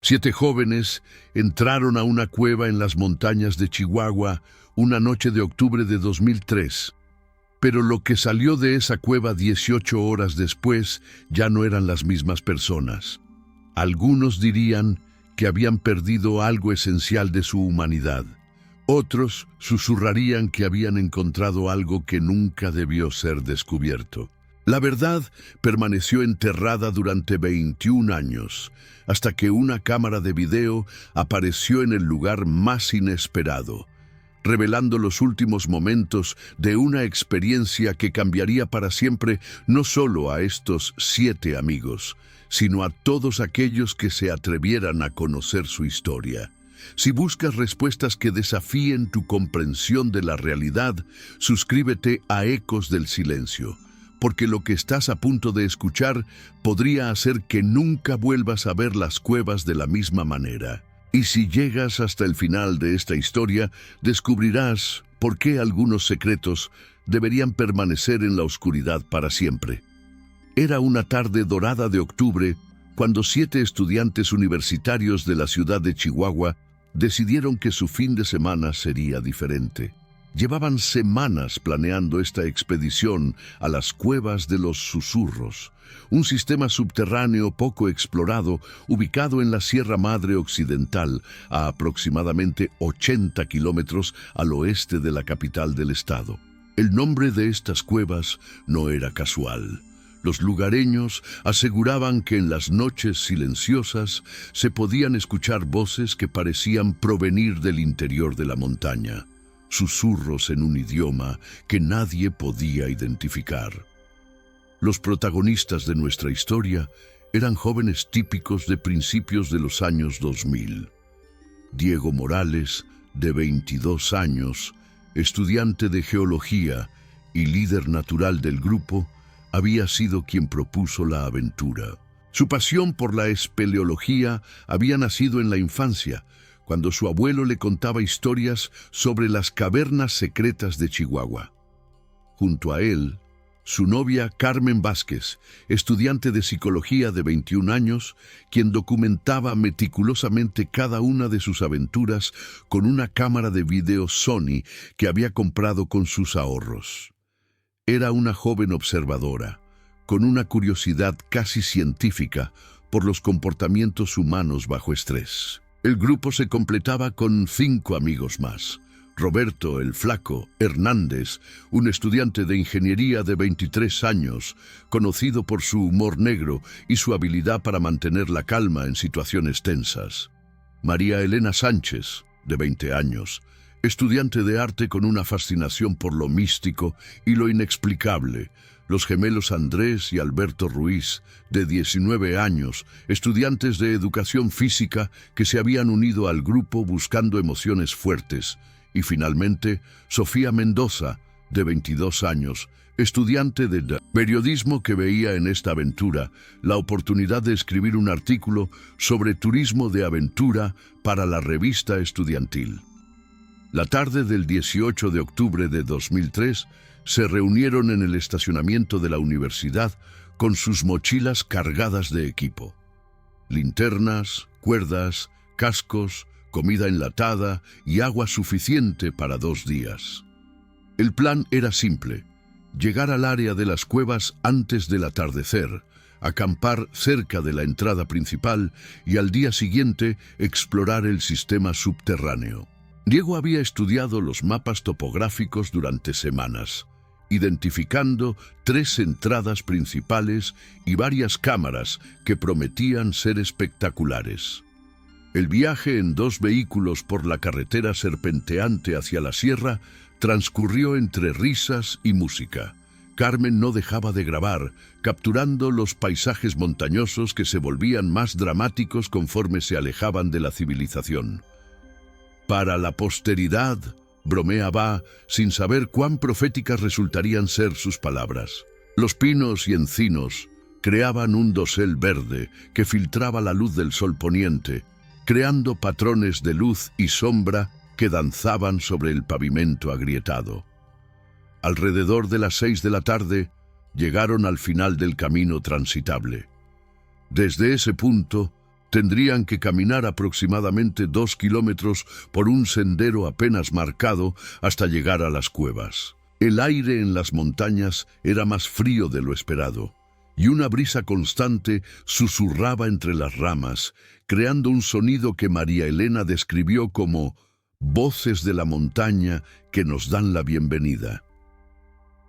7 jóvenes entraron a una cueva en las montañas de Chihuahua una noche de octubre de 2003. Pero lo que salió de esa cueva 18 horas después ya no eran las mismas personas. Algunos dirían que habían perdido algo esencial de su humanidad. Otros susurrarían que habían encontrado algo que nunca debió ser descubierto. La verdad permaneció enterrada durante 21 años, hasta que una cámara de video apareció en el lugar más inesperado, revelando los últimos momentos de una experiencia que cambiaría para siempre no solo a estos 7 amigos, sino a todos aquellos que se atrevieran a conocer su historia. Si buscas respuestas que desafíen tu comprensión de la realidad, suscríbete a Ecos del Silencio, porque lo que estás a punto de escuchar podría hacer que nunca vuelvas a ver las cuevas de la misma manera. Y si llegas hasta el final de esta historia, descubrirás por qué algunos secretos deberían permanecer en la oscuridad para siempre. Era una tarde dorada de octubre cuando 7 estudiantes universitarios de la ciudad de Chihuahua decidieron que su fin de semana sería diferente. Llevaban semanas planeando esta expedición a las Cuevas de los Susurros, un sistema subterráneo poco explorado ubicado en la Sierra Madre Occidental, a aproximadamente 80 kilómetros al oeste de la capital del estado. El nombre de estas cuevas no era casual. Los lugareños aseguraban que en las noches silenciosas se podían escuchar voces que parecían provenir del interior de la montaña. Susurros en un idioma que nadie podía identificar. Los protagonistas de nuestra historia eran jóvenes típicos de principios de los años 2000. Diego Morales, de 22 años, estudiante de geología y líder natural del grupo, había sido quien propuso la aventura. Su pasión por la espeleología había nacido en la infancia, cuando su abuelo le contaba historias sobre las cavernas secretas de Chihuahua. Junto a él, su novia Carmen Vázquez, estudiante de psicología de 21 años, quien documentaba meticulosamente cada una de sus aventuras con una cámara de video Sony que había comprado con sus ahorros. Era una joven observadora, con una curiosidad casi científica por los comportamientos humanos bajo estrés. El grupo se completaba con 5 amigos más. Roberto, el Flaco, Hernández, un estudiante de ingeniería de 23 años, conocido por su humor negro y su habilidad para mantener la calma en situaciones tensas. María Elena Sánchez, de 20 años, estudiante de arte con una fascinación por lo místico y lo inexplicable. Los gemelos Andrés y Alberto Ruiz, de 19 años, estudiantes de educación física que se habían unido al grupo buscando emociones fuertes. Y finalmente, Sofía Mendoza, de 22 años, estudiante de periodismo que veía en esta aventura la oportunidad de escribir un artículo sobre turismo de aventura para la revista estudiantil. La tarde del 18 de octubre de 2003, se reunieron en el estacionamiento de la universidad con sus mochilas cargadas de equipo. Linternas, cuerdas, cascos, comida enlatada y agua suficiente para 2 días. El plan era simple: llegar al área de las cuevas antes del atardecer, acampar cerca de la entrada principal y al día siguiente explorar el sistema subterráneo. Diego había estudiado los mapas topográficos durante semanas, identificando 3 entradas principales y varias cámaras que prometían ser espectaculares. El viaje en 2 vehículos por la carretera serpenteante hacia la sierra transcurrió entre risas y música. Carmen no dejaba de grabar, capturando los paisajes montañosos que se volvían más dramáticos conforme se alejaban de la civilización. Para la posteridad, bromeaba, sin saber cuán proféticas resultarían ser sus palabras. Los pinos y encinos creaban un dosel verde que filtraba la luz del sol poniente, creando patrones de luz y sombra que danzaban sobre el pavimento agrietado. Alrededor de las 6 de la tarde, llegaron al final del camino transitable. Desde ese punto, Tendrían que caminar aproximadamente 2 kilómetros por un sendero apenas marcado hasta llegar a las cuevas. El aire en las montañas era más frío de lo esperado, y una brisa constante susurraba entre las ramas, creando un sonido que María Elena describió como voces de la montaña que nos dan la bienvenida.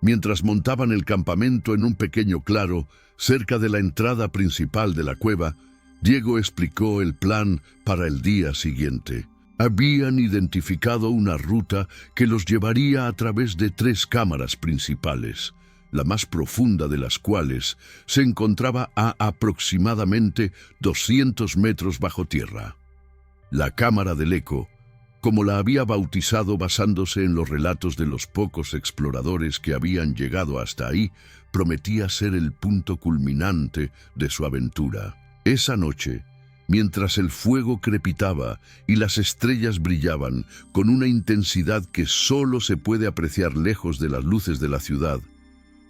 Mientras montaban el campamento en un pequeño claro, cerca de la entrada principal de la cueva, Diego explicó el plan para el día siguiente. Habían identificado una ruta que los llevaría a través de 3 cámaras principales, la más profunda de las cuales se encontraba a aproximadamente 200 metros bajo tierra. La Cámara del Eco, como la había bautizado basándose en los relatos de los pocos exploradores que habían llegado hasta ahí, prometía ser el punto culminante de su aventura. Esa noche, mientras el fuego crepitaba y las estrellas brillaban con una intensidad que solo se puede apreciar lejos de las luces de la ciudad,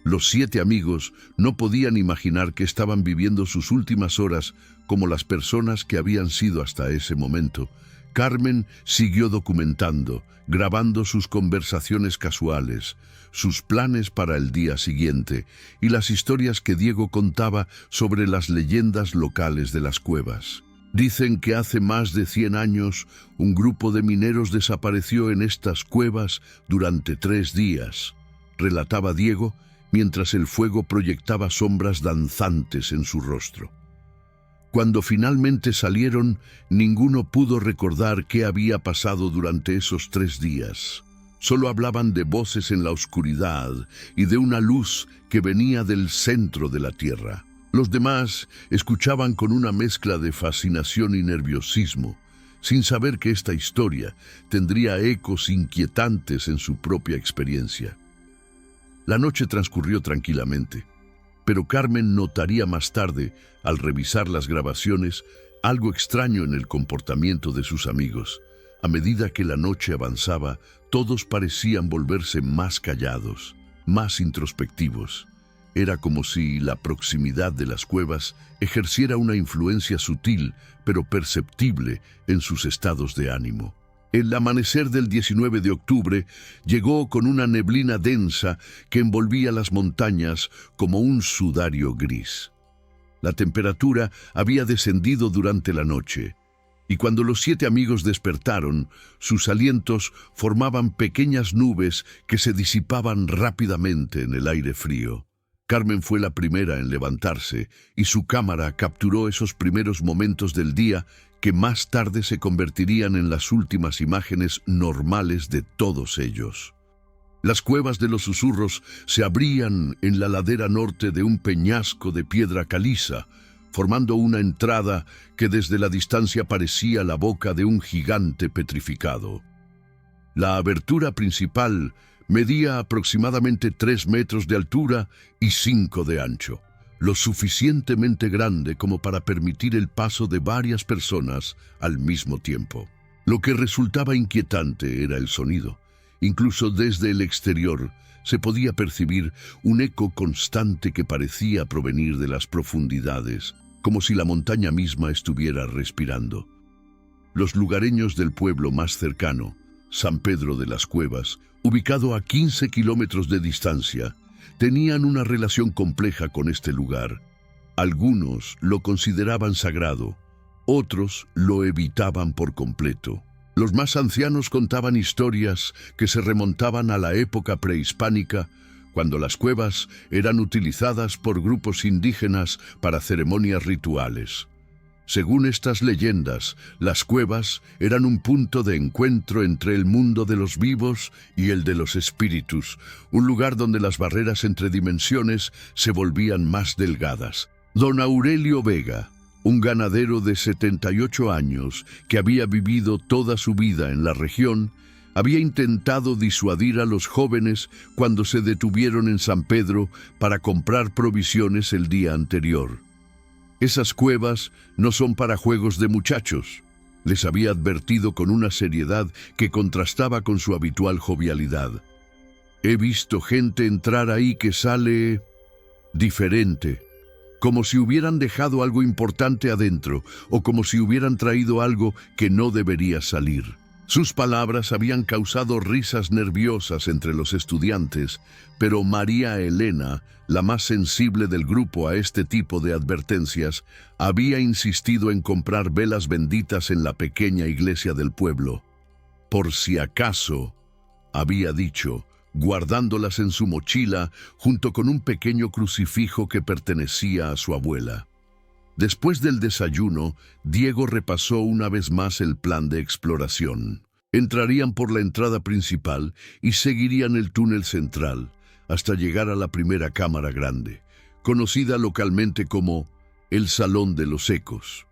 los 7 amigos no podían imaginar que estaban viviendo sus últimas horas como las personas que habían sido hasta ese momento. Carmen siguió documentando, grabando sus conversaciones casuales, sus planes para el día siguiente y las historias que Diego contaba sobre las leyendas locales de las cuevas. Dicen que hace más de 100 años un grupo de mineros desapareció en estas cuevas durante 3 días, relataba Diego mientras el fuego proyectaba sombras danzantes en su rostro. Cuando finalmente salieron, ninguno pudo recordar qué había pasado durante esos 3 días. Solo hablaban de voces en la oscuridad y de una luz que venía del centro de la tierra. Los demás escuchaban con una mezcla de fascinación y nerviosismo, sin saber que esta historia tendría ecos inquietantes en su propia experiencia. La noche transcurrió tranquilamente, pero Carmen notaría más tarde, al revisar las grabaciones, algo extraño en el comportamiento de sus amigos. A medida que la noche avanzaba, todos parecían volverse más callados, más introspectivos. Era como si la proximidad de las cuevas ejerciera una influencia sutil, pero perceptible, en sus estados de ánimo. El amanecer del 19 de octubre llegó con una neblina densa que envolvía las montañas como un sudario gris. La temperatura había descendido durante la noche, y cuando los 7 amigos despertaron, sus alientos formaban pequeñas nubes que se disipaban rápidamente en el aire frío. Carmen fue la primera en levantarse, y su cámara capturó esos primeros momentos del día que más tarde se convertirían en las últimas imágenes normales de todos ellos. Las cuevas de los susurros se abrían en la ladera norte de un peñasco de piedra caliza, formando una entrada que desde la distancia parecía la boca de un gigante petrificado. La abertura principal medía aproximadamente 3 metros de altura y 5 de ancho, lo suficientemente grande como para permitir el paso de varias personas al mismo tiempo. Lo que resultaba inquietante era el sonido. Incluso desde el exterior se podía percibir un eco constante que parecía provenir de las profundidades, como si la montaña misma estuviera respirando. Los lugareños del pueblo más cercano, San Pedro de las Cuevas, ubicado a 15 kilómetros de distancia, tenían una relación compleja con este lugar. Algunos lo consideraban sagrado, otros lo evitaban por completo. Los más ancianos contaban historias que se remontaban a la época prehispánica, cuando las cuevas eran utilizadas por grupos indígenas para ceremonias rituales. Según estas leyendas, las cuevas eran un punto de encuentro entre el mundo de los vivos y el de los espíritus, un lugar donde las barreras entre dimensiones se volvían más delgadas. Don Aurelio Vega, un ganadero de 78 años que había vivido toda su vida en la región, había intentado disuadir a los jóvenes cuando se detuvieron en San Pedro para comprar provisiones el día anterior. Esas cuevas no son para juegos de muchachos, les había advertido con una seriedad que contrastaba con su habitual jovialidad. He visto gente entrar ahí que sale diferente. como si hubieran dejado algo importante adentro o como si hubieran traído algo que no debería salir. Sus palabras habían causado risas nerviosas entre los estudiantes, pero María Elena, la más sensible del grupo a este tipo de advertencias, había insistido en comprar velas benditas en la pequeña iglesia del pueblo. Por si acaso, había dicho, guardándolas en su mochila junto con un pequeño crucifijo que pertenecía a su abuela. Después del desayuno, Diego repasó una vez más el plan de exploración. Entrarían por la entrada principal y seguirían el túnel central hasta llegar a la primera cámara grande, conocida localmente como el Salón de los Ecos.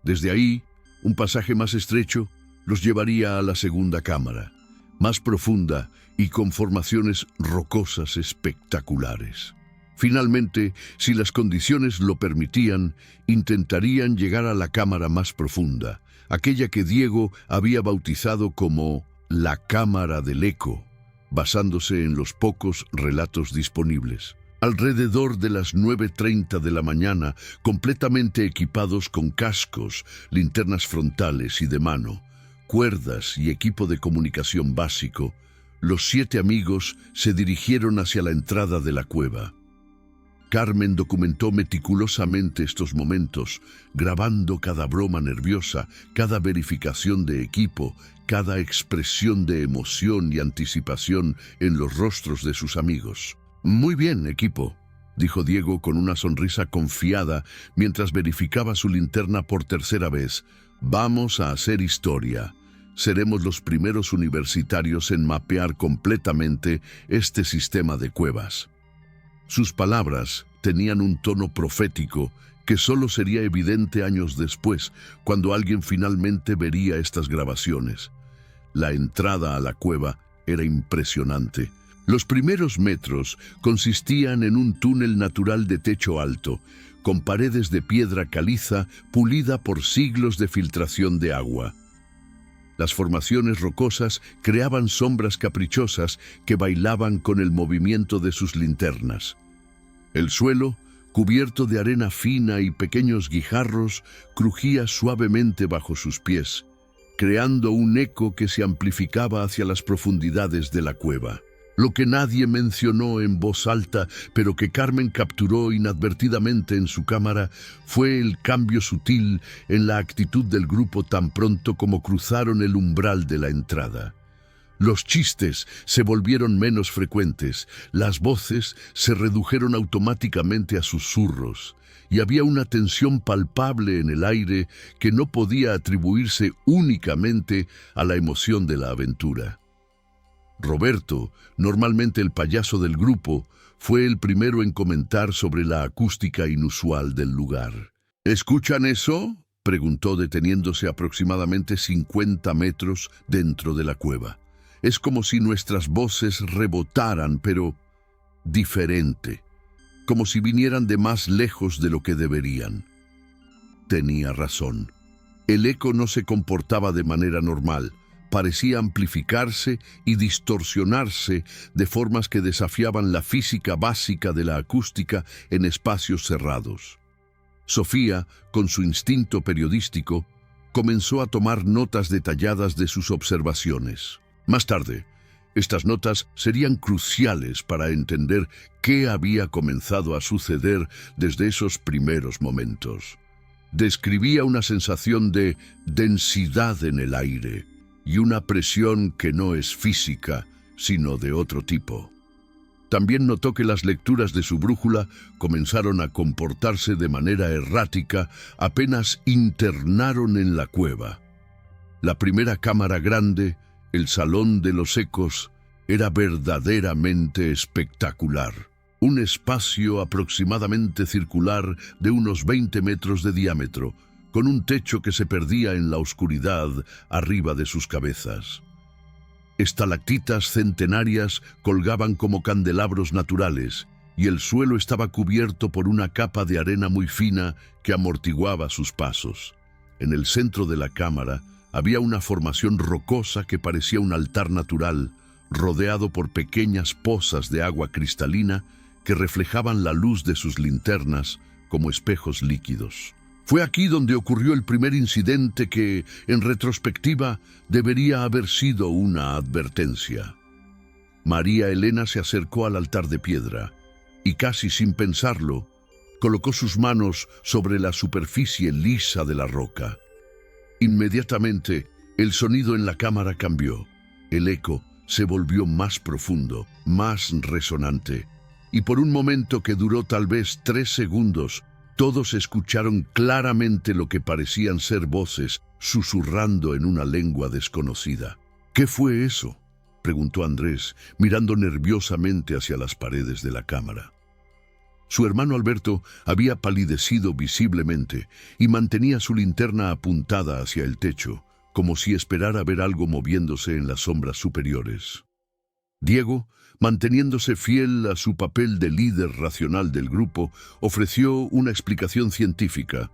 Desde ahí, un pasaje más estrecho los llevaría a la segunda cámara, más profunda y con formaciones rocosas espectaculares. Finalmente, si las condiciones lo permitían, intentarían llegar a la cámara más profunda, aquella que Diego había bautizado como la Cámara del Eco, basándose en los pocos relatos disponibles. Alrededor de las 9:30 de la mañana, completamente equipados con cascos, linternas frontales y de mano, cuerdas y equipo de comunicación básico, los 7 amigos se dirigieron hacia la entrada de la cueva. Carmen documentó meticulosamente estos momentos, grabando cada broma nerviosa, cada verificación de equipo, cada expresión de emoción y anticipación en los rostros de sus amigos. «Muy bien, equipo», dijo Diego con una sonrisa confiada mientras verificaba su linterna por tercera vez. «Vamos a hacer historia. Seremos los primeros universitarios en mapear completamente este sistema de cuevas». Sus palabras tenían un tono profético que solo sería evidente años después, cuando alguien finalmente vería estas grabaciones. La entrada a la cueva era impresionante. Los primeros metros consistían en un túnel natural de techo alto, con paredes de piedra caliza pulida por siglos de filtración de agua. Las formaciones rocosas creaban sombras caprichosas que bailaban con el movimiento de sus linternas. El suelo, cubierto de arena fina y pequeños guijarros, crujía suavemente bajo sus pies, creando un eco que se amplificaba hacia las profundidades de la cueva. Lo que nadie mencionó en voz alta, pero que Carmen capturó inadvertidamente en su cámara, fue el cambio sutil en la actitud del grupo tan pronto como cruzaron el umbral de la entrada. Los chistes se volvieron menos frecuentes, las voces se redujeron automáticamente a susurros, y había una tensión palpable en el aire que no podía atribuirse únicamente a la emoción de la aventura. Roberto, normalmente el payaso del grupo, fue el primero en comentar sobre la acústica inusual del lugar. ¿Escuchan eso?, preguntó deteniéndose aproximadamente 50 metros dentro de la cueva. Es como si nuestras voces rebotaran, pero diferente, como si vinieran de más lejos de lo que deberían. Tenía razón. El eco no se comportaba de manera normal. Parecía amplificarse y distorsionarse de formas que desafiaban la física básica de la acústica en espacios cerrados. Sofía, con su instinto periodístico, comenzó a tomar notas detalladas de sus observaciones. Más tarde, estas notas serían cruciales para entender qué había comenzado a suceder desde esos primeros momentos. Describía una sensación de densidad en el aire, y una presión que no es física, sino de otro tipo. También notó que las lecturas de su brújula comenzaron a comportarse de manera errática apenas internaron en la cueva. La primera cámara grande, el Salón de los Ecos, era verdaderamente espectacular. Un espacio aproximadamente circular de unos 20 metros de diámetro, con un techo que se perdía en la oscuridad arriba de sus cabezas. Estalactitas centenarias colgaban como candelabros naturales, y el suelo estaba cubierto por una capa de arena muy fina que amortiguaba sus pasos. En el centro de la cámara había una formación rocosa que parecía un altar natural, rodeado por pequeñas pozas de agua cristalina que reflejaban la luz de sus linternas como espejos líquidos. Fue aquí donde ocurrió el primer incidente que, en retrospectiva, debería haber sido una advertencia. María Elena se acercó al altar de piedra y, casi sin pensarlo, colocó sus manos sobre la superficie lisa de la roca. Inmediatamente, el sonido en la cámara cambió. El eco se volvió más profundo, más resonante, y por un momento que duró tal vez 3 segundos, todos escucharon claramente lo que parecían ser voces susurrando en una lengua desconocida. ¿Qué fue eso?, preguntó Andrés, mirando nerviosamente hacia las paredes de la cámara. Su hermano Alberto había palidecido visiblemente y mantenía su linterna apuntada hacia el techo, como si esperara ver algo moviéndose en las sombras superiores. Diego, manteniéndose fiel a su papel de líder racional del grupo, ofreció una explicación científica.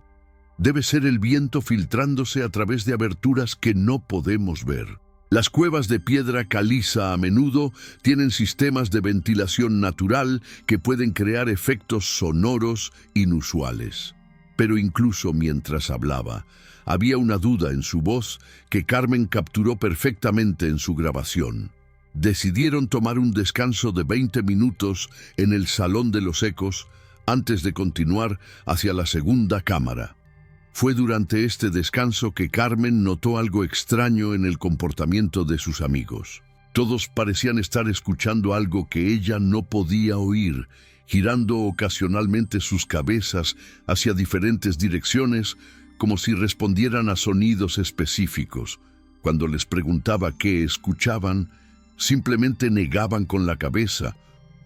Debe ser el viento filtrándose a través de aberturas que no podemos ver. Las cuevas de piedra caliza a menudo tienen sistemas de ventilación natural que pueden crear efectos sonoros inusuales. Pero incluso mientras hablaba, había una duda en su voz que Carmen capturó perfectamente en su grabación. Decidieron tomar un descanso de 20 minutos en el Salón de los Ecos antes de continuar hacia la segunda cámara. Fue durante este descanso que Carmen notó algo extraño en el comportamiento de sus amigos. Todos parecían estar escuchando algo que ella no podía oír, girando ocasionalmente sus cabezas hacia diferentes direcciones, como si respondieran a sonidos específicos. Cuando les preguntaba qué escuchaban, simplemente negaban con la cabeza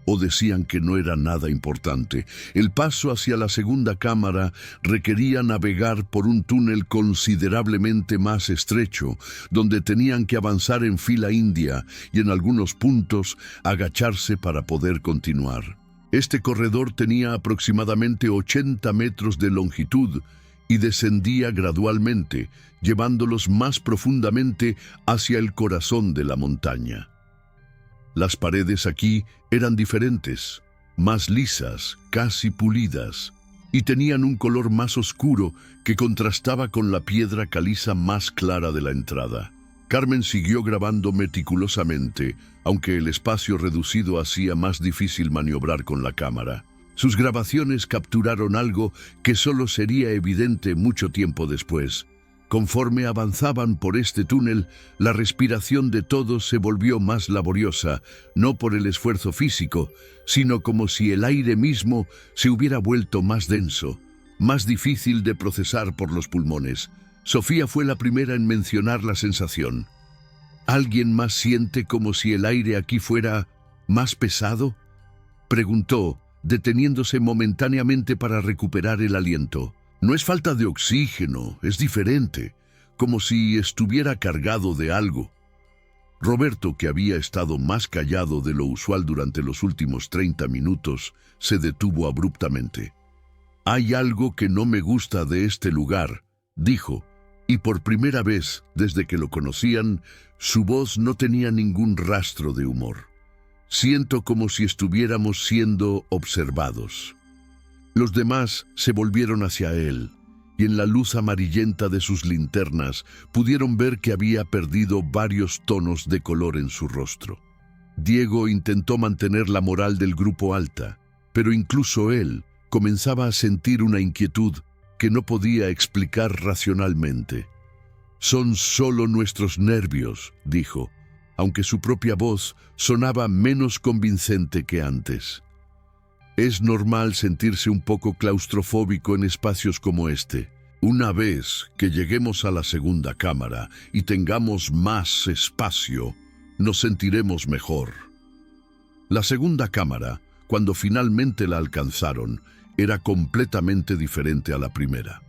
o decían que no era nada importante. El paso hacia la segunda cámara requería navegar por un túnel considerablemente más estrecho, donde tenían que avanzar en fila india y en algunos puntos agacharse para poder continuar. Este corredor tenía aproximadamente 80 metros de longitud y descendía gradualmente, llevándolos más profundamente hacia el corazón de la montaña. Las paredes aquí eran diferentes, más lisas, casi pulidas, y tenían un color más oscuro que contrastaba con la piedra caliza más clara de la entrada. Carmen siguió grabando meticulosamente, aunque el espacio reducido hacía más difícil maniobrar con la cámara. Sus grabaciones capturaron algo que solo sería evidente mucho tiempo después. Conforme avanzaban por este túnel, la respiración de todos se volvió más laboriosa, no por el esfuerzo físico, sino como si el aire mismo se hubiera vuelto más denso, más difícil de procesar por los pulmones. Sofía fue la primera en mencionar la sensación. ¿Alguien más siente como si el aire aquí fuera más pesado?, preguntó, deteniéndose momentáneamente para recuperar el aliento. No es falta de oxígeno, es diferente, como si estuviera cargado de algo. Roberto, que había estado más callado de lo usual durante los últimos 30 minutos, se detuvo abruptamente. «Hay algo que no me gusta de este lugar», dijo, y por primera vez, desde que lo conocían, su voz no tenía ningún rastro de humor. «Siento como si estuviéramos siendo observados». Los demás se volvieron hacia él, y en la luz amarillenta de sus linternas pudieron ver que había perdido varios tonos de color en su rostro. Diego intentó mantener la moral del grupo alta, pero incluso él comenzaba a sentir una inquietud que no podía explicar racionalmente. «Son solo nuestros nervios», dijo, aunque su propia voz sonaba menos convincente que antes. Es normal sentirse un poco claustrofóbico en espacios como este. Una vez que lleguemos a la segunda cámara y tengamos más espacio, nos sentiremos mejor. La segunda cámara, cuando finalmente la alcanzaron, era completamente diferente a la primera.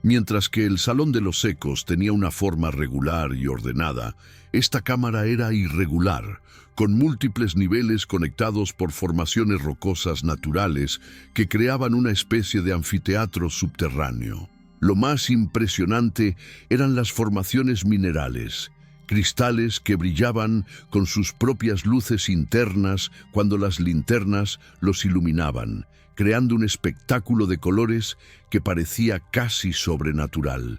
Mientras que el Salón de los Ecos tenía una forma regular y ordenada, esta cámara era irregular, con múltiples niveles conectados por formaciones rocosas naturales que creaban una especie de anfiteatro subterráneo. Lo más impresionante eran las formaciones minerales, cristales que brillaban con sus propias luces internas cuando las linternas los iluminaban, creando un espectáculo de colores que parecía casi sobrenatural.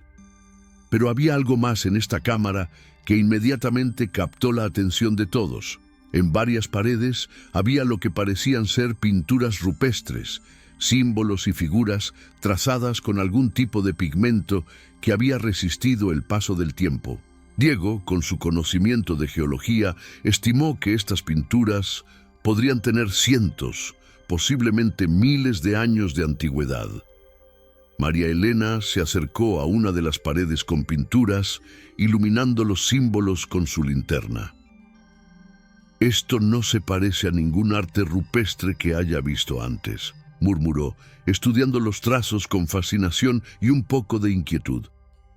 Pero había algo más en esta cámara que inmediatamente captó la atención de todos. En varias paredes había lo que parecían ser pinturas rupestres, símbolos y figuras trazadas con algún tipo de pigmento que había resistido el paso del tiempo. Diego, con su conocimiento de geología, estimó que estas pinturas podrían tener cientos, posiblemente miles de años de antigüedad. María Elena se acercó a una de las paredes con pinturas, iluminando los símbolos con su linterna. «Esto no se parece a ningún arte rupestre que haya visto antes», murmuró, estudiando los trazos con fascinación y un poco de inquietud.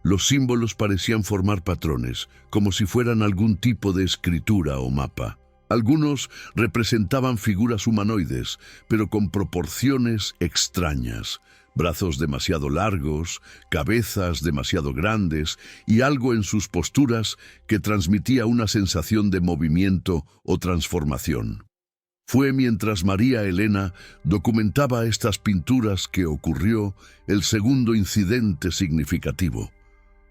Los símbolos parecían formar patrones, como si fueran algún tipo de escritura o mapa. Algunos representaban figuras humanoides, pero con proporciones extrañas. Brazos demasiado largos, cabezas demasiado grandes y algo en sus posturas que transmitía una sensación de movimiento o transformación. Fue mientras María Elena documentaba estas pinturas que ocurrió el segundo incidente significativo.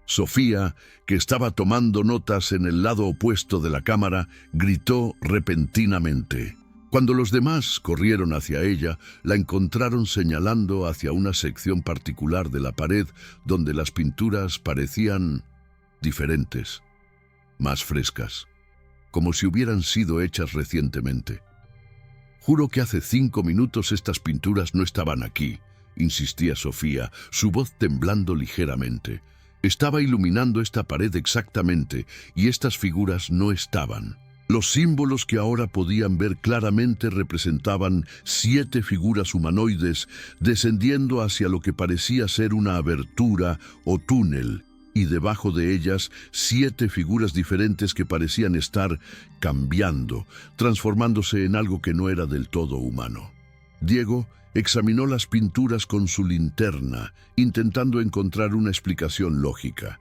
Sofía, que estaba tomando notas en el lado opuesto de la cámara, gritó repentinamente. Cuando los demás corrieron hacia ella, la encontraron señalando hacia una sección particular de la pared donde las pinturas parecían diferentes, más frescas, como si hubieran sido hechas recientemente. «Juro que hace 5 minutos estas pinturas no estaban aquí», insistía Sofía, su voz temblando ligeramente. «Estaba iluminando esta pared exactamente, y estas figuras no estaban». Los símbolos que ahora podían ver claramente representaban 7 figuras humanoides descendiendo hacia lo que parecía ser una abertura o túnel, y debajo de ellas 7 figuras diferentes que parecían estar cambiando, transformándose en algo que no era del todo humano. Diego examinó las pinturas con su linterna, intentando encontrar una explicación lógica.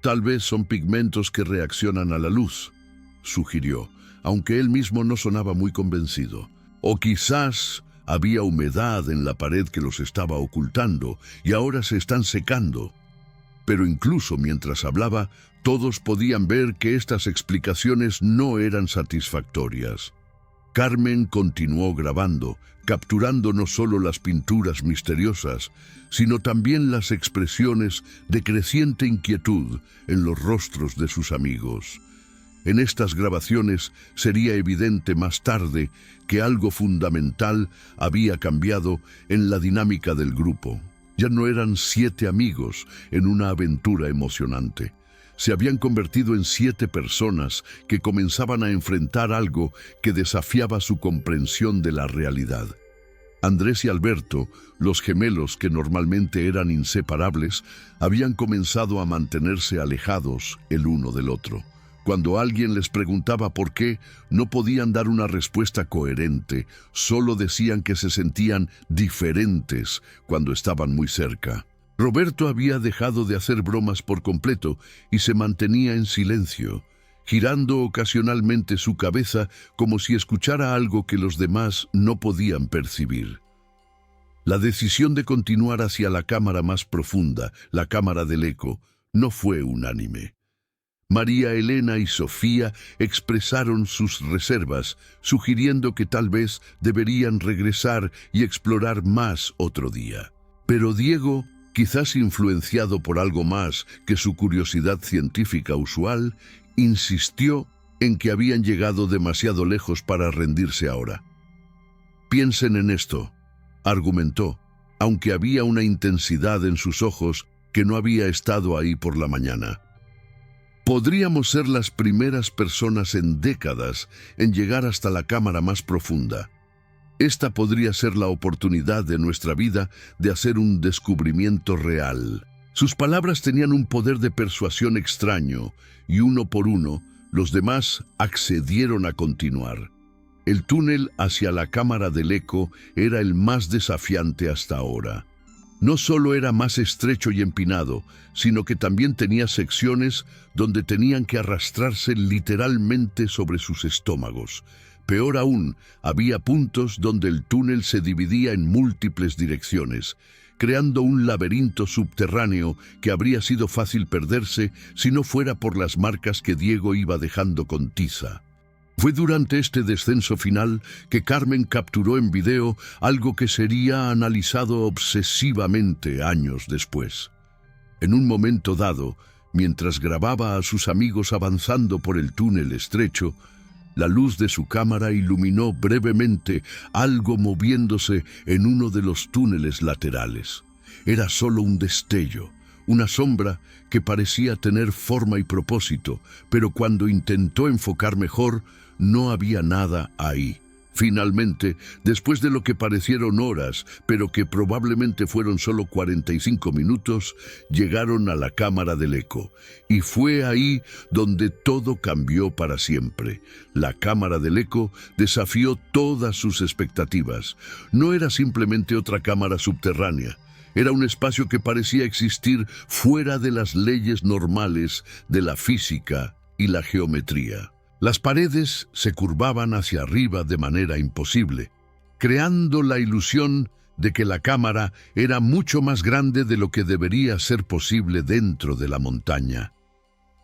«Tal vez son pigmentos que reaccionan a la luz», sugirió, aunque él mismo no sonaba muy convencido. «O quizás había humedad en la pared que los estaba ocultando y ahora se están secando». Pero incluso mientras hablaba, todos podían ver que estas explicaciones no eran satisfactorias. Carmen continuó grabando, capturando no solo las pinturas misteriosas, sino también las expresiones de creciente inquietud en los rostros de sus amigos. En estas grabaciones sería evidente más tarde que algo fundamental había cambiado en la dinámica del grupo. Ya no eran 7 amigos en una aventura emocionante. Se habían convertido en 7 personas que comenzaban a enfrentar algo que desafiaba su comprensión de la realidad. Andrés y Alberto, los gemelos que normalmente eran inseparables, habían comenzado a mantenerse alejados el uno del otro. Cuando alguien les preguntaba por qué, no podían dar una respuesta coherente, solo decían que se sentían diferentes cuando estaban muy cerca. Roberto había dejado de hacer bromas por completo y se mantenía en silencio, girando ocasionalmente su cabeza como si escuchara algo que los demás no podían percibir. La decisión de continuar hacia la cámara más profunda, la cámara del eco, no fue unánime. María Elena y Sofía expresaron sus reservas, sugiriendo que tal vez deberían regresar y explorar más otro día. Pero Diego, quizás influenciado por algo más que su curiosidad científica usual, insistió en que habían llegado demasiado lejos para rendirse ahora. «Piensen en esto», argumentó, aunque había una intensidad en sus ojos que no había estado ahí por la mañana. «Podríamos ser las primeras personas en décadas en llegar hasta la cámara más profunda. Esta podría ser la oportunidad de nuestra vida de hacer un descubrimiento real». Sus palabras tenían un poder de persuasión extraño, y uno por uno, los demás accedieron a continuar. El túnel hacia la cámara del eco era el más desafiante hasta ahora. No solo era más estrecho y empinado, sino que también tenía secciones donde tenían que arrastrarse literalmente sobre sus estómagos. Peor aún, había puntos donde el túnel se dividía en múltiples direcciones, creando un laberinto subterráneo que habría sido fácil perderse si no fuera por las marcas que Diego iba dejando con tiza. Fue durante este descenso final que Carmen capturó en video algo que sería analizado obsesivamente años después. En un momento dado, mientras grababa a sus amigos avanzando por el túnel estrecho, la luz de su cámara iluminó brevemente algo moviéndose en uno de los túneles laterales. Era solo un destello, una sombra que parecía tener forma y propósito, pero cuando intentó enfocar mejor, no había nada ahí. Finalmente, después de lo que parecieron horas, pero que probablemente fueron solo 45 minutos, llegaron a la cámara del eco. Y fue ahí donde todo cambió para siempre. La cámara del eco desafió todas sus expectativas. No era simplemente otra cámara subterránea. Era un espacio que parecía existir fuera de las leyes normales de la física y la geometría. Las paredes se curvaban hacia arriba de manera imposible, creando la ilusión de que la cámara era mucho más grande de lo que debería ser posible dentro de la montaña.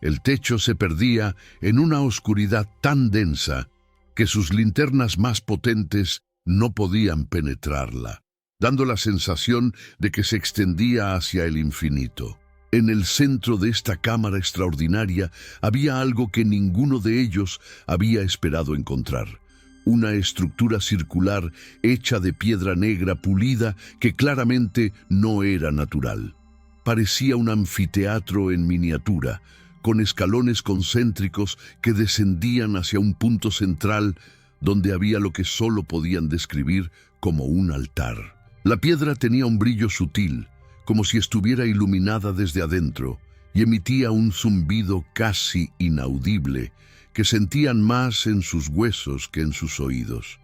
El techo se perdía en una oscuridad tan densa que sus linternas más potentes no podían penetrarla, dando la sensación de que se extendía hacia el infinito. En el centro de esta cámara extraordinaria había algo que ninguno de ellos había esperado encontrar. Una estructura circular hecha de piedra negra pulida que claramente no era natural. Parecía un anfiteatro en miniatura, con escalones concéntricos que descendían hacia un punto central donde había lo que solo podían describir como un altar. La piedra tenía un brillo sutil, como si estuviera iluminada desde adentro, y emitía un zumbido casi inaudible que sentían más en sus huesos que en sus oídos.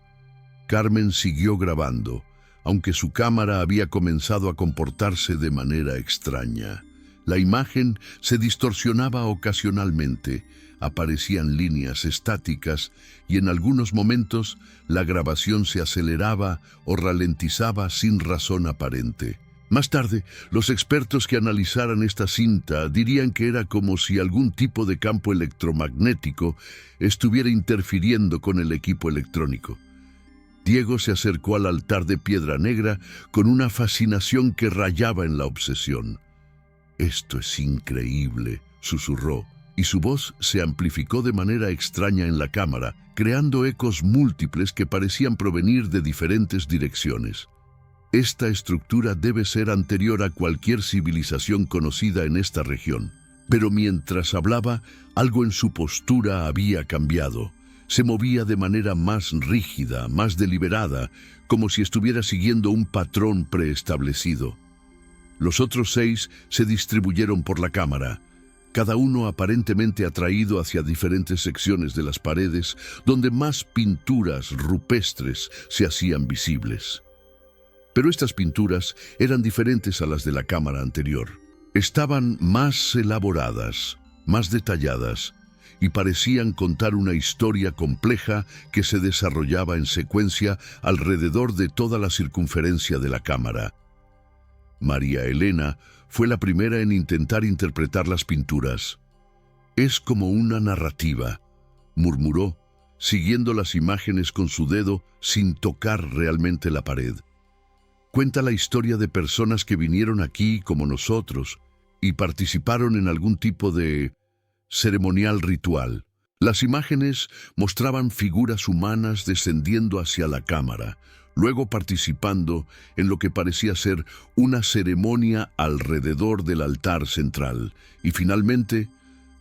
Carmen siguió grabando, aunque su cámara había comenzado a comportarse de manera extraña. La imagen se distorsionaba ocasionalmente, aparecían líneas estáticas y en algunos momentos la grabación se aceleraba o ralentizaba sin razón aparente. Más tarde, los expertos que analizaran esta cinta dirían que era como si algún tipo de campo electromagnético estuviera interfiriendo con el equipo electrónico. Diego se acercó al altar de piedra negra con una fascinación que rayaba en la obsesión. «Esto es increíble», susurró, y su voz se amplificó de manera extraña en la cámara, creando ecos múltiples que parecían provenir de diferentes direcciones. Esta estructura debe ser anterior a cualquier civilización conocida en esta región. Pero mientras hablaba, algo en su postura había cambiado. Se movía de manera más rígida, más deliberada, como si estuviera siguiendo un patrón preestablecido. Los otros 6 se distribuyeron por la cámara, cada uno aparentemente atraído hacia diferentes secciones de las paredes, donde más pinturas rupestres se hacían visibles. Pero estas pinturas eran diferentes a las de la cámara anterior. Estaban más elaboradas, más detalladas, y parecían contar una historia compleja que se desarrollaba en secuencia alrededor de toda la circunferencia de la cámara. María Elena fue la primera en intentar interpretar las pinturas. «Es como una narrativa», murmuró, siguiendo las imágenes con su dedo sin tocar realmente la pared. Cuenta la historia de personas que vinieron aquí como nosotros y participaron en algún tipo de ceremonial ritual. Las imágenes mostraban figuras humanas descendiendo hacia la cámara, luego participando en lo que parecía ser una ceremonia alrededor del altar central y finalmente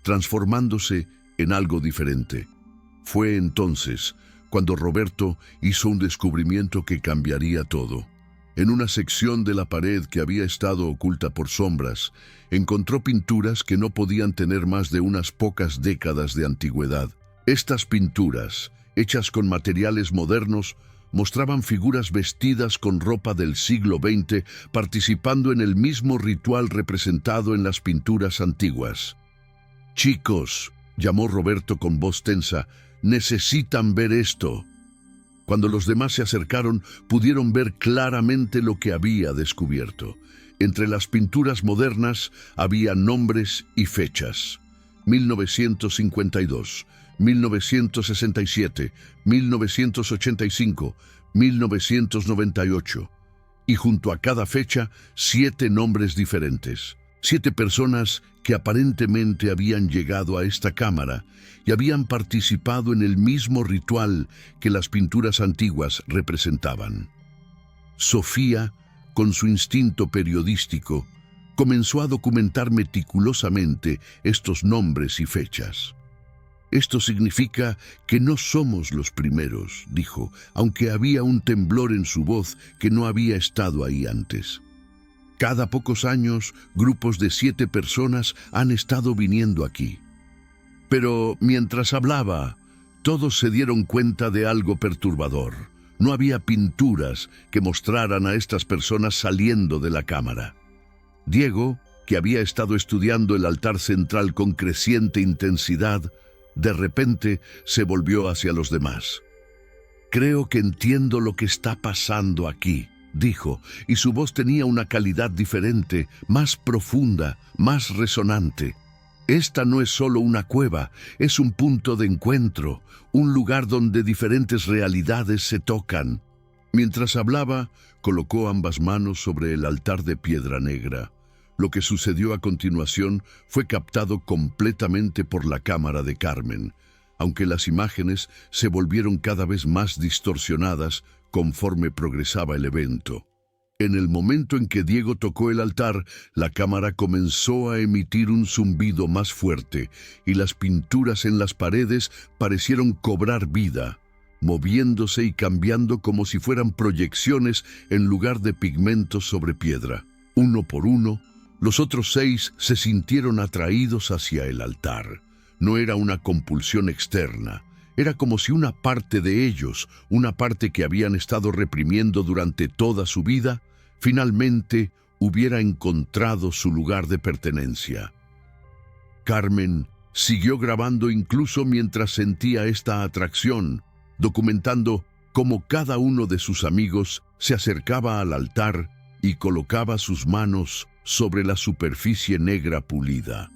transformándose en algo diferente. Fue entonces cuando Roberto hizo un descubrimiento que cambiaría todo. En una sección de la pared que había estado oculta por sombras, encontró pinturas que no podían tener más de unas pocas décadas de antigüedad. Estas pinturas, hechas con materiales modernos, mostraban figuras vestidas con ropa del siglo XX participando en el mismo ritual representado en las pinturas antiguas. «Chicos», llamó Roberto con voz tensa, «necesitan ver esto». Cuando los demás se acercaron, pudieron ver claramente lo que había descubierto. Entre las pinturas modernas había nombres y fechas. 1952, 1967, 1985, 1998. Y junto a cada fecha, 7 nombres diferentes. 7 personas que aparentemente habían llegado a esta cámara y habían participado en el mismo ritual que las pinturas antiguas representaban. Sofía, con su instinto periodístico, comenzó a documentar meticulosamente estos nombres y fechas. «Esto significa que no somos los primeros», dijo, aunque había un temblor en su voz que no había estado ahí antes. «Cada pocos años, grupos de 7 personas han estado viniendo aquí». Pero mientras hablaba, todos se dieron cuenta de algo perturbador. No había pinturas que mostraran a estas personas saliendo de la cámara. Diego, que había estado estudiando el altar central con creciente intensidad, de repente se volvió hacia los demás. «Creo que entiendo lo que está pasando aquí», dijo, y su voz tenía una calidad diferente, más profunda, más resonante. «Esta no es solo una cueva, es un punto de encuentro, un lugar donde diferentes realidades se tocan». Mientras hablaba, colocó ambas manos sobre el altar de piedra negra. Lo que sucedió a continuación fue captado completamente por la cámara de Carmen, aunque las imágenes se volvieron cada vez más distorsionadas conforme progresaba el evento. En el momento en que Diego tocó el altar, la cámara comenzó a emitir un zumbido más fuerte y las pinturas en las paredes parecieron cobrar vida, moviéndose y cambiando como si fueran proyecciones en lugar de pigmentos sobre piedra. Uno por uno, los otros 6 se sintieron atraídos hacia el altar. No era una compulsión externa. Era como si una parte de ellos, una parte que habían estado reprimiendo durante toda su vida, finalmente hubiera encontrado su lugar de pertenencia. Carmen siguió grabando incluso mientras sentía esta atracción, documentando cómo cada uno de sus amigos se acercaba al altar y colocaba sus manos sobre la superficie negra pulida.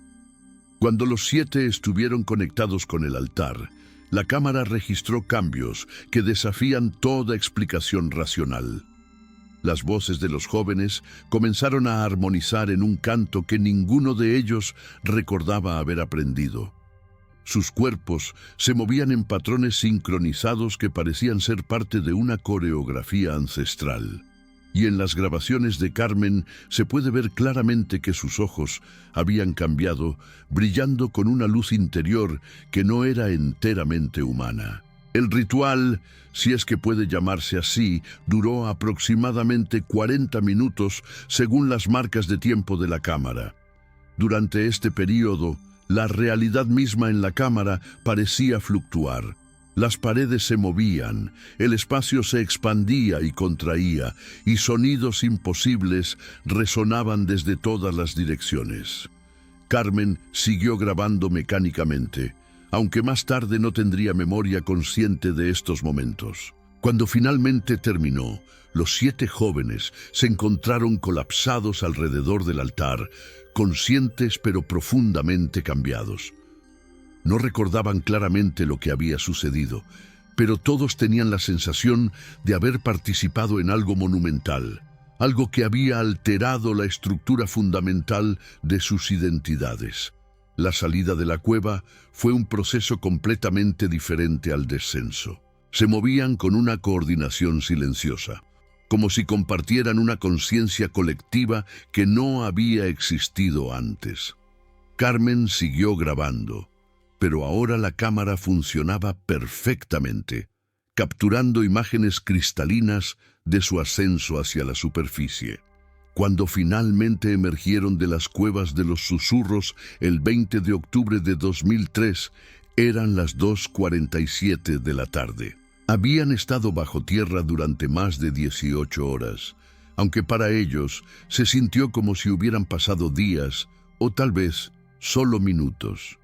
Cuando los 7 estuvieron conectados con el altar, la cámara registró cambios que desafían toda explicación racional. Las voces de los jóvenes comenzaron a armonizar en un canto que ninguno de ellos recordaba haber aprendido. Sus cuerpos se movían en patrones sincronizados que parecían ser parte de una coreografía ancestral. Y en las grabaciones de Carmen se puede ver claramente que sus ojos habían cambiado, brillando con una luz interior que no era enteramente humana. El ritual, si es que puede llamarse así, duró aproximadamente 40 minutos según las marcas de tiempo de la cámara. Durante este período, la realidad misma en la cámara parecía fluctuar. Las paredes se movían, el espacio se expandía y contraía, y sonidos imposibles resonaban desde todas las direcciones. Carmen siguió grabando mecánicamente, aunque más tarde no tendría memoria consciente de estos momentos. Cuando finalmente terminó, los 7 jóvenes se encontraron colapsados alrededor del altar, conscientes pero profundamente cambiados. No recordaban claramente lo que había sucedido, pero todos tenían la sensación de haber participado en algo monumental, algo que había alterado la estructura fundamental de sus identidades. La salida de la cueva fue un proceso completamente diferente al descenso. Se movían con una coordinación silenciosa, como si compartieran una conciencia colectiva que no había existido antes. Carmen siguió grabando, pero ahora la cámara funcionaba perfectamente, capturando imágenes cristalinas de su ascenso hacia la superficie. Cuando finalmente emergieron de las cuevas de los susurros el 20 de octubre de 2003, eran las 2:47 de la tarde. Habían estado bajo tierra durante más de 18 horas, aunque para ellos se sintió como si hubieran pasado días o tal vez solo minutos.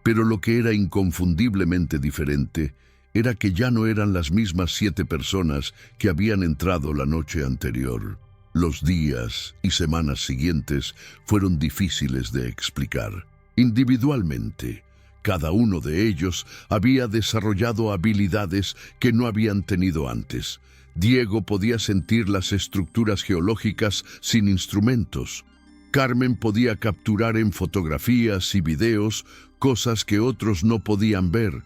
Pero lo que era inconfundiblemente diferente era que ya no eran las mismas 7 personas que habían entrado la noche anterior. Los días y semanas siguientes fueron difíciles de explicar. Individualmente, cada uno de ellos había desarrollado habilidades que no habían tenido antes. Diego podía sentir las estructuras geológicas sin instrumentos. Carmen podía capturar en fotografías y videos cosas que otros no podían ver.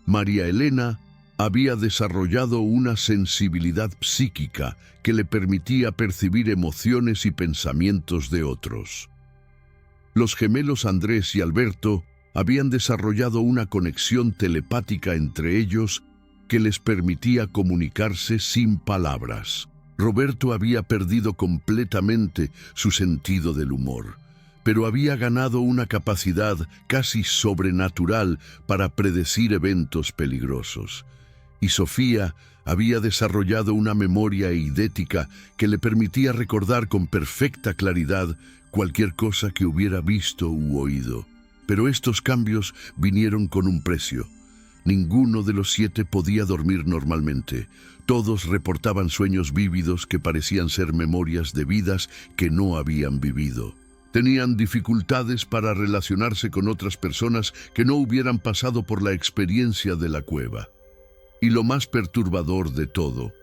María Elena había desarrollado una sensibilidad psíquica que le permitía percibir emociones y pensamientos de otros. Los gemelos Andrés y Alberto habían desarrollado una conexión telepática entre ellos que les permitía comunicarse sin palabras. Roberto había perdido completamente su sentido del humor, pero había ganado una capacidad casi sobrenatural para predecir eventos peligrosos. Y Sofía había desarrollado una memoria eidética que le permitía recordar con perfecta claridad cualquier cosa que hubiera visto u oído. Pero estos cambios vinieron con un precio. Ninguno de los 7 podía dormir normalmente. Todos reportaban sueños vívidos que parecían ser memorias de vidas que no habían vivido. Tenían dificultades para relacionarse con otras personas que no hubieran pasado por la experiencia de la cueva. Y lo más perturbador de todo,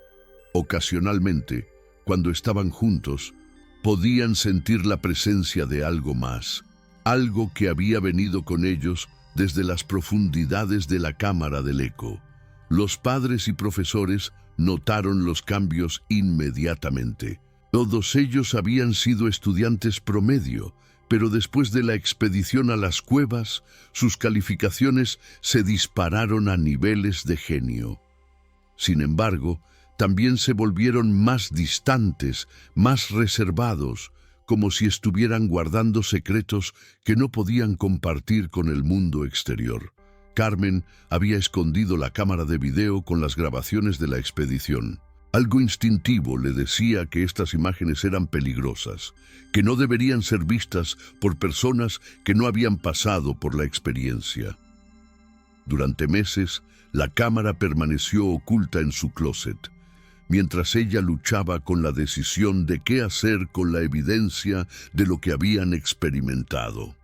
ocasionalmente, cuando estaban juntos, podían sentir la presencia de algo más. Algo que había venido con ellos desde las profundidades de la cámara del eco. Los padres y profesores notaron los cambios inmediatamente. Todos ellos habían sido estudiantes promedio, pero después de la expedición a las cuevas, sus calificaciones se dispararon a niveles de genio. Sin embargo, también se volvieron más distantes, más reservados, como si estuvieran guardando secretos que no podían compartir con el mundo exterior. Carmen había escondido la cámara de video con las grabaciones de la expedición. Algo instintivo le decía que estas imágenes eran peligrosas, que no deberían ser vistas por personas que no habían pasado por la experiencia. Durante meses, la cámara permaneció oculta en su closet, mientras ella luchaba con la decisión de qué hacer con la evidencia de lo que habían experimentado.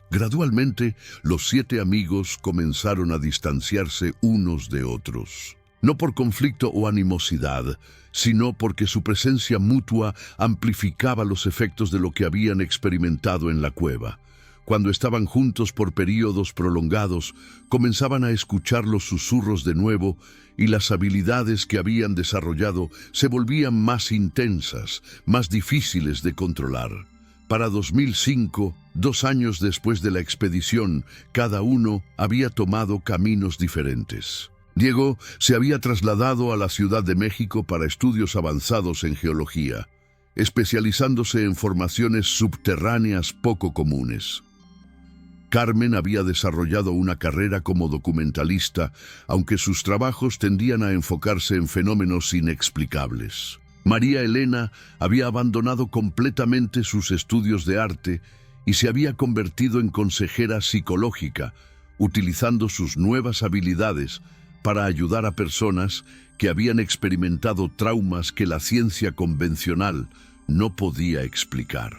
Gradualmente, los 7 amigos comenzaron a distanciarse unos de otros. No por conflicto o animosidad, sino porque su presencia mutua amplificaba los efectos de lo que habían experimentado en la cueva. Cuando estaban juntos por períodos prolongados, comenzaban a escuchar los susurros de nuevo y las habilidades que habían desarrollado se volvían más intensas, más difíciles de controlar. Para 2005, 2 años después de la expedición, cada uno había tomado caminos diferentes. Diego se había trasladado a la Ciudad de México para estudios avanzados en geología, especializándose en formaciones subterráneas poco comunes. Carmen había desarrollado una carrera como documentalista, aunque sus trabajos tendían a enfocarse en fenómenos inexplicables. María Elena había abandonado completamente sus estudios de arte y se había convertido en consejera psicológica, utilizando sus nuevas habilidades para ayudar a personas que habían experimentado traumas que la ciencia convencional no podía explicar.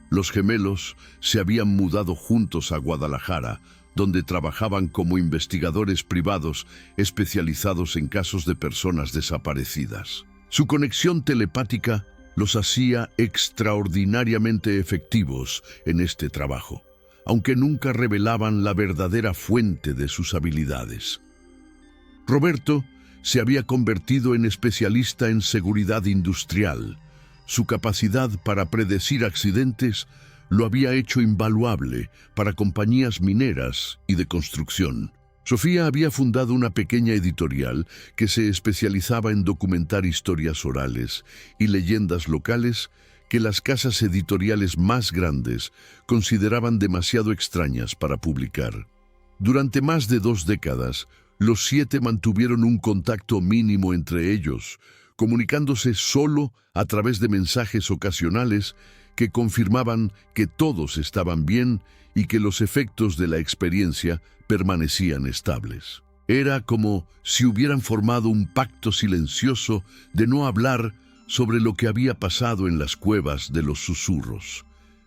Los gemelos se habían mudado juntos a Guadalajara, donde trabajaban como investigadores privados especializados en casos de personas desaparecidas. Su conexión telepática los hacía extraordinariamente efectivos en este trabajo, aunque nunca revelaban la verdadera fuente de sus habilidades. Roberto se había convertido en especialista en seguridad industrial. Su capacidad para predecir accidentes lo había hecho invaluable para compañías mineras y de construcción. Sofía había fundado una pequeña editorial que se especializaba en documentar historias orales y leyendas locales que las casas editoriales más grandes consideraban demasiado extrañas para publicar. Durante más de 2 décadas, Los 7 mantuvieron un contacto mínimo entre ellos, comunicándose solo a través de mensajes ocasionales que confirmaban que todos estaban bien y que los efectos de la experiencia permanecían estables. Era como si hubieran formado un pacto silencioso de no hablar sobre lo que había pasado en las cuevas de los susurros.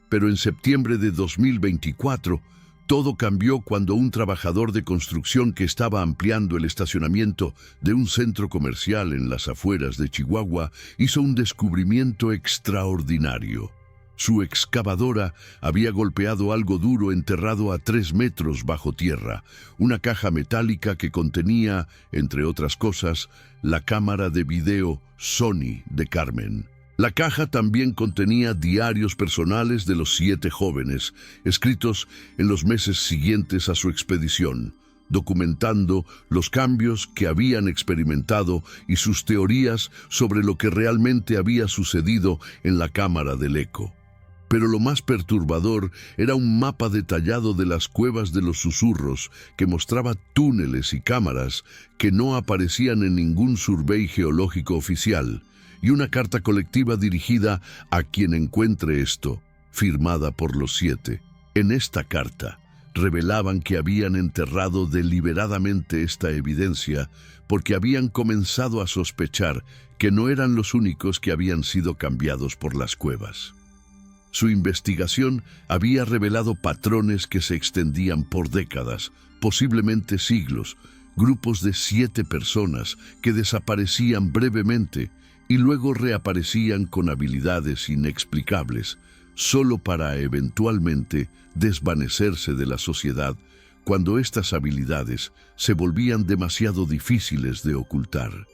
Pero en septiembre de 2024, todo cambió cuando un trabajador de construcción que estaba ampliando el estacionamiento de un centro comercial en las afueras de Chihuahua hizo un descubrimiento extraordinario. Su excavadora había golpeado algo duro enterrado a 3 metros bajo tierra, una caja metálica que contenía, entre otras cosas, la cámara de video Sony de Carmen. La caja también contenía diarios personales de los 7 jóvenes, escritos en los meses siguientes a su expedición, documentando los cambios que habían experimentado y sus teorías sobre lo que realmente había sucedido en la cámara del eco. Pero lo más perturbador era un mapa detallado de las cuevas de los susurros que mostraba túneles y cámaras que no aparecían en ningún survey geológico oficial, y una carta colectiva dirigida a quien encuentre esto, firmada por los 7. En esta carta, revelaban que habían enterrado deliberadamente esta evidencia porque habían comenzado a sospechar que no eran los únicos que habían sido cambiados por las cuevas. Su investigación había revelado patrones que se extendían por décadas, posiblemente siglos, grupos de 7 personas que desaparecían brevemente y luego reaparecían con habilidades inexplicables, solo para eventualmente desvanecerse de la sociedad cuando estas habilidades se volvían demasiado difíciles de ocultar.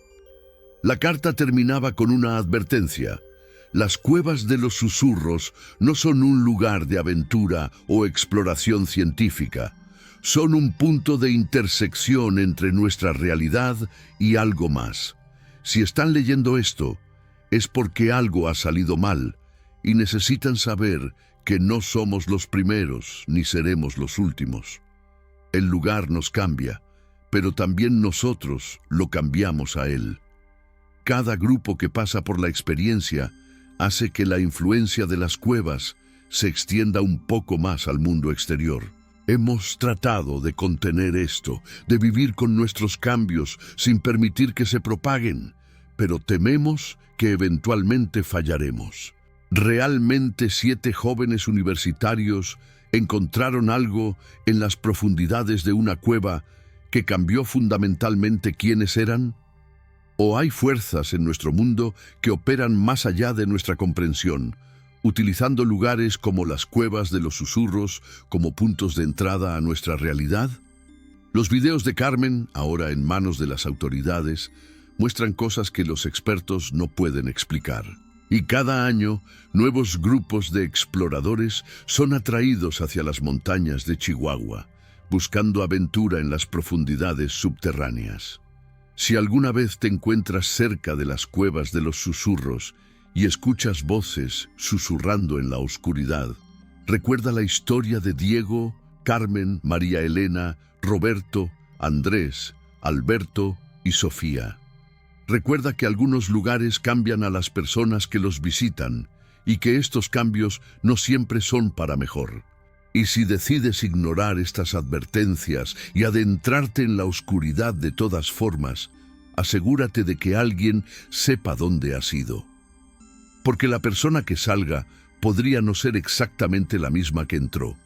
La carta terminaba con una advertencia. Las cuevas de los susurros no son un lugar de aventura o exploración científica. Son un punto de intersección entre nuestra realidad y algo más. Si están leyendo esto, es porque algo ha salido mal y necesitan saber que no somos los primeros ni seremos los últimos. El lugar nos cambia, pero también nosotros lo cambiamos a él. Cada grupo que pasa por la experiencia hace que la influencia de las cuevas se extienda un poco más al mundo exterior. Hemos tratado de contener esto, de vivir con nuestros cambios sin permitir que se propaguen, pero tememos que eventualmente fallaremos. Realmente 7 jóvenes universitarios encontraron algo en las profundidades de una cueva que cambió fundamentalmente quiénes eran. ¿O hay fuerzas en nuestro mundo que operan más allá de nuestra comprensión, utilizando lugares como las cuevas de los susurros como puntos de entrada a nuestra realidad? Los videos de Carmen, ahora en manos de las autoridades, muestran cosas que los expertos no pueden explicar. Y cada año, nuevos grupos de exploradores son atraídos hacia las montañas de Chihuahua, buscando aventura en las profundidades subterráneas. Si alguna vez te encuentras cerca de las cuevas de los susurros y escuchas voces susurrando en la oscuridad, recuerda la historia de Diego, Carmen, María Elena, Roberto, Andrés, Alberto y Sofía. Recuerda que algunos lugares cambian a las personas que los visitan y que estos cambios no siempre son para mejor. Y si decides ignorar estas advertencias y adentrarte en la oscuridad de todas formas, asegúrate de que alguien sepa dónde has ido. Porque la persona que salga podría no ser exactamente la misma que entró.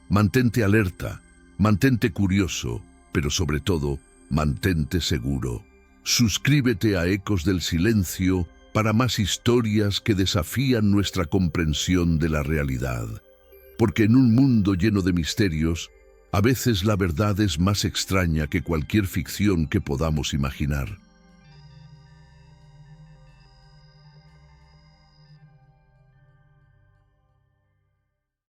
Mantente alerta, mantente curioso, pero sobre todo, mantente seguro. Suscríbete a Ecos del Silencio para más historias que desafían nuestra comprensión de la realidad. Porque en un mundo lleno de misterios, a veces la verdad es más extraña que cualquier ficción que podamos imaginar.